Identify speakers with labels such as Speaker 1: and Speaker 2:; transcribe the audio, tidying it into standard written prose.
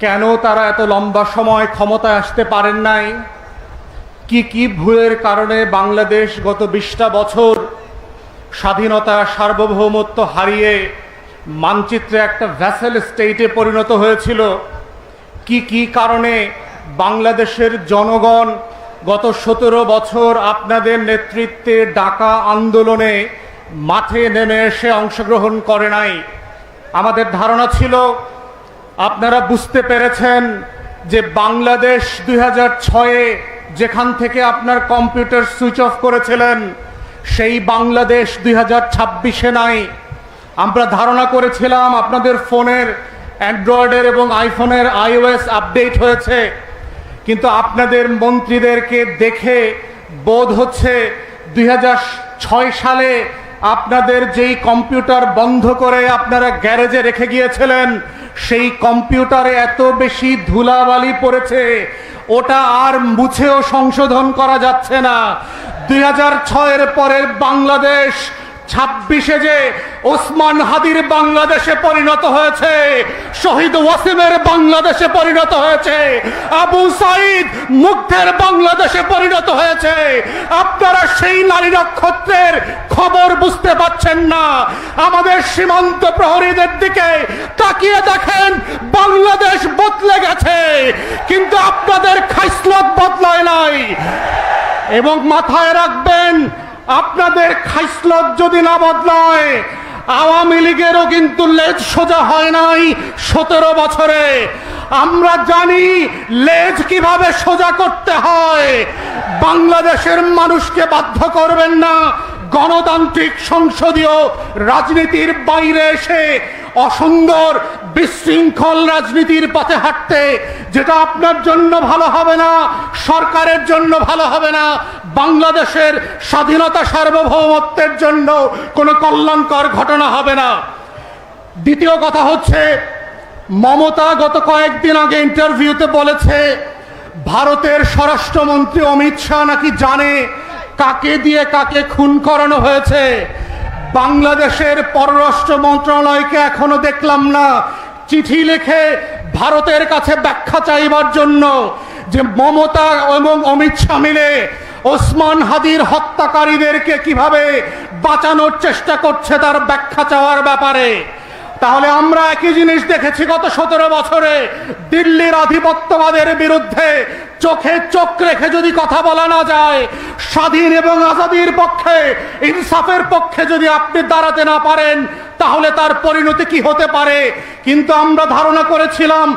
Speaker 1: কেন তারা এত লম্বা সময় ক্ষমতায় আসতে পারেন নাই, কি ভুলের কারণে বাংলাদেশ গত 20টা বছর স্বাধীনতা সার্বভৌমত্ব হারিয়ে মানচিত্রে একটা ভ্যাসেল স্টেটে পরিণত হয়েছিল, কি কারণে বাংলাদেশের জনগণ গত 17 বছর আপনাদের নেতৃত্বে ডাকা আন্দোলনে মাঠে নেমে এসে অংশগ্রহণ করে নাই। আমাদের ধারণা ছিল আপনারা বুঝতে পেরেছেন যে বাংলাদেশ 2006-এ যেখান থেকে আপনার কম্পিউটার সুইচ অফ করেছিলেন সেই বাংলাদেশ 2026-এ নাই। আমরা ধারণা করেছিলাম আপনাদের ফোনের অ্যান্ড্রয়েডের এবং আইফোনের iOS আপডেট হয়েছে, কিন্তু আপনাদের মন্ত্রীদেরকে দেখে বোধ হচ্ছে 2006 সালে আপনাদের যেই কম্পিউটার বন্ধ করে আপনারা গ্যারেজে রেখে গিয়েছিলেন সেই কম্পিউটারে এত বেশি ধুলাবালি পড়েছে ওটা আর মুছেও সংশোধন করা যাচ্ছে না। 2006-এর পরের বাংলাদেশ 26-এ যে ওসমান হাদির বাংলাদেশে পরিণত হয়েছে, শহীদ ওয়াসিমের বাংলাদেশে পরিণত হয়েছে, আবু সাইদ মুগ্ধের বাংলাদেশে পরিণত হয়েছে, আপনারা সেই নারী নক্ষত্রের খবর বুঝতে পাচ্ছেন না। আমাদের সীমান্ত প্রহরীদের দিকে তাকিয়ে দেখেন, বাংলাদেশ বদলে গেছে, কিন্তু আপনাদের খাইসলত বদলায় নাই। এবং মাথায় রাখবেন, আপনাদের খাইসলত যদি না বদলায়, আওয়ামী লীগেরও কিন্তু লেজ সোজা হয় নাই 17 বছরে। আমরা জানি লেজ কিভাবে সোজা করতে হয়। বাংলাদেশের মানুষকে বাধ্য করবেন না গণতান্ত্রিক সংসদীয় রাজনীতির বাইরে এসে অসুন্দর বিশৃঙ্খল রাজনীতির পথে হাঁটতে, যেটা আপনার জন্য ভালো হবে না, সরকারের জন্য ভালো হবে না, বাংলাদেশের স্বাধীনতা সার্বভৌমত্বের জন্য কোনো কল্যাণকর ঘটনা হবে না। দ্বিতীয় কথা হচ্ছে, মমতা গত কয়েকদিন আগে ইন্টারভিউতে বলেছে ভারতের স্বরাষ্ট্রমন্ত্রী অমিত শাহ নাকি জানে কাকে দিয়ে কাকে খুন করানো হয়েছে। বাংলাদেশের পররাষ্ট্র মন্ত্রণালয়কে এখনো দেখলাম না চিঠি লিখে ভারতের কাছে ব্যাখ্যা চাইবার জন্য যে মমতা এবং অমিত শাহ মিলে ওসমান হাদির হত্যাকারীদেরকে কিভাবে বাঁচানোর চেষ্টা করছে তার ব্যাখ্যা চাওয়ার ব্যাপারে। তাহলে আমরা একই জিনিস দেখেছি গত 17 বছরে, দিল্লির আধিপত্যবাদের বিরুদ্ধে চোখে চোখ রেখে যদি কথা বলা না যায়, স্বাধীন এবং আজাদির পক্ষে, ইনসাফের পক্ষে যদি আপনি দাঁড়াতে না পারেন, তাহলে তার পরিণতি কি হতে পারে। কিন্তু আমরা ধারণা করেছিলাম